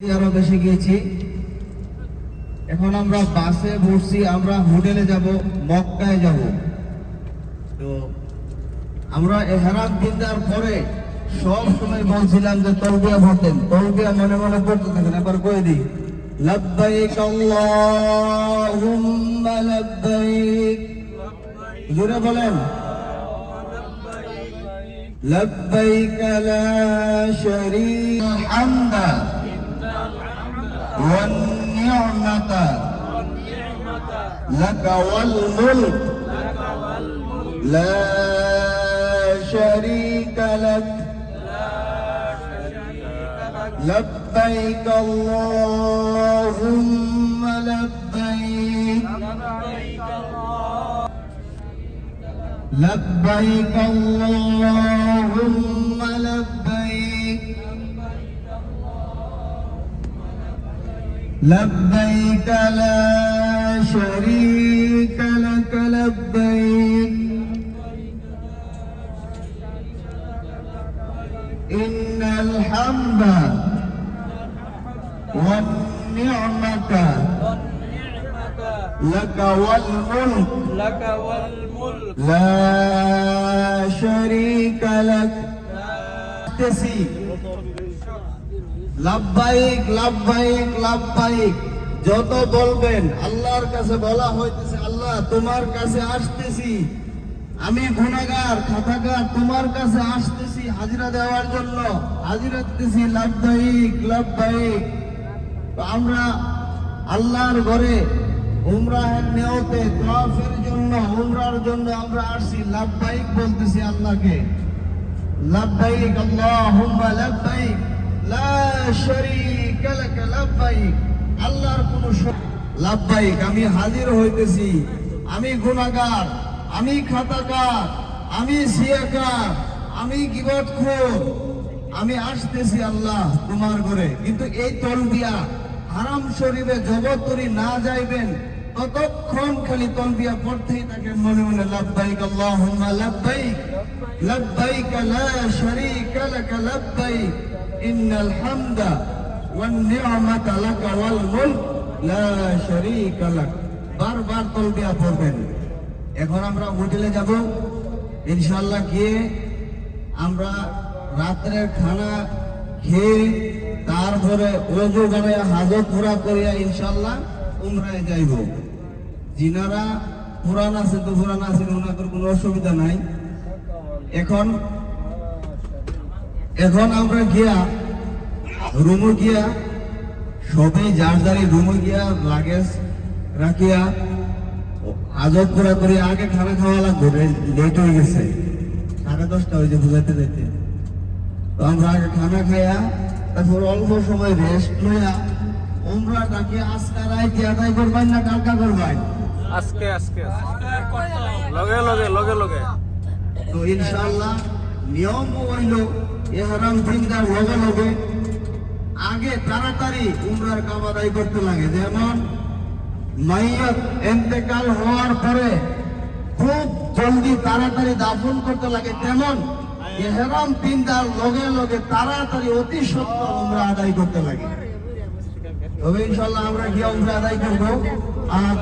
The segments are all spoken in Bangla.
আরো বেশি গিয়েছি। এখন আমরা বাসে বসছি, আমরা হোটেলে যাব, মক্কায় যাব। তো আমরা ইহরাম কিনার পরে সব সময় বলছিলাম যে তালবিয়া পড়তেন, তালবিয়া মনে মনে পড়তে থাকেন। এবার কই দিই, লাব্বাইক আল্লাহুম্মা লাব্বাইক, জোরে বলেন, লাব্বাইক লা শারীকা হামদা والنعمة لك والملك لا شريك لك لبيك اللهم لبيك لبيك اللهم لبيك لبيك لا شريك لك لبيك إن الحمد والنعمة لك والملك لا شريك لك লাব্বাইক লাব্বাইক লাব্বাইক যত বলবেন আল্লাহর কাছে বলা হইতেছে, আল্লাহ তোমার কাছে আসতেছি, আমি গুনাহগার খাতাকার, তোমার কাছে আসতেছি হাজিরা দেওয়ার জন্য, হাজিরা দিতেছি, লাব্বাইক লাব্বাইক। তো আমরা আল্লাহর ঘরে উমরাহের নিয়তে তাওয়াফের জন্য, উমরার জন্য আমরা আসছি, লাব্বাইক বলতেছি আল্লাহকে, লাব্বাইক আল্লাহুম্মা লাব্বাইক লা শারীকা লাক লাব্বাইক, আল্লাহর কোন লাব্বাইক, আমি হাজির হইতেছি, আমি গুনাহগার, আমি খাতাকার, আমি সিয়াকার, আমি গীবতখোর, আমি আসতেছি আল্লাহ তোমার ঘরে। কিন্তু এই তলবিয়া হারাম শরীফে জগতরি না যাইবেন ততক্ষণ খালি তলবিয়া পড়তেই থাকেন মনে মনে, লাব্বাইক আল্লাহুম্মা লাব্বাইক লাব্বাইক লা শারীকা লাক লাব্বাইক ইন্নাল হামদা ওয়ান নি'মাতা লাকা ওয়াল মুলক লা শারীকা লাক, বারবার তালবিয়া পড়বেন। এখন আমরা হোটেলে যাব ইনশাআল্লাহ, গিয়ে আমরা রাতের খানা খেয়ে তারপরে ওযু বানায়া হাজত পুরা করিয়া ইনশাআল্লাহ উমরায় যাইব। যিনারা পুরান আছে তো পুরান আছে, ওনাদের কোনো অসুবিধা নাই। এখন আমরা গিয়া রুমে গিয়া সবাই যার যারি রুমে গিয়া লাগেজ রাখিয়া হাজত পুরা করি, আগে খানা খাওয়া লাগবে, লেট হয়ে গেছে, 10:30 হয়েছে বুঝাইতে যাইতে। তো আমরা আগে খানা খাইয়া তারপর অল্প সময় রেস্ট লইয়া উমরা ডাকি আজকে রাইতে আদায় করবেন না কালকা করবেন? আজকে লগে লগে লগে লগে। তো ইনশাআল্লাহ নিয়ম হইল ইহরাম বিন্দার লগে লগে আগে তাড়াতাড়ি উমরার কাম আদায় করতে লাগে। যেমন মাইয়াত ইন্তেকাল হওয়ার পরে খুব জলদি তাড়াতাড়ি দাফন করতে লাগে, তেমন ইহরাম বিন্দার লগে লগে তাড়াতাড়ি অতি সত্বর উমরা আদায় করতে লাগে। তবে ইনশাআল্লাহ আমরা গিয়ে উমরা আদায় করব। আর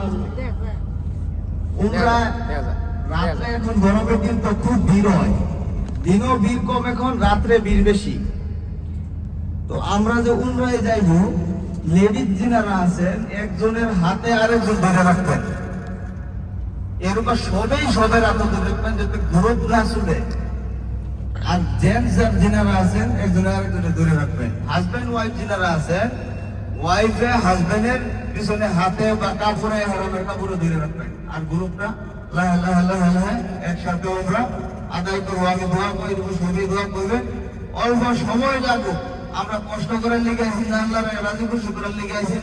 উমরা রাত্রে এখন গরমের দিন তো খুব ভিড় হয়, দিনও ভিড় কম, এখন রাত্রে ভিড় বেশি। তো আমরা যে উমরায় যাইব, লেডিজ যিনারা আছেন একজনের হাতে আরেকজন ধরে রাখবেন, এরকম সবাই সবের হাতে ধরে রাখবেন যাতে গ্রুপ না ছুটে। আর জেন্টস যিনারা আছেন একজনের আরেকজনে ধরে রাখবেন। হাজবেন্ড ওয়াইফ যিনারা আছেন, ওয়াইফে হাজবেন্ডের পিছনে হাতে বা কাপড়ে হারামের কাপড়ে ধরে রাখবেন। আর গ্রুপটা লাহ লাহ লাহ লাহ একসাথে আমরা আদায় করবো। আমি দোয়া করে দেবো, সবাই দোয়া করবে। অল্প সময় লাগুক, আমরা কষ্ট করে লিখে আসি না, আল্লাহর রাজি খুশি করে লিখে আসি না।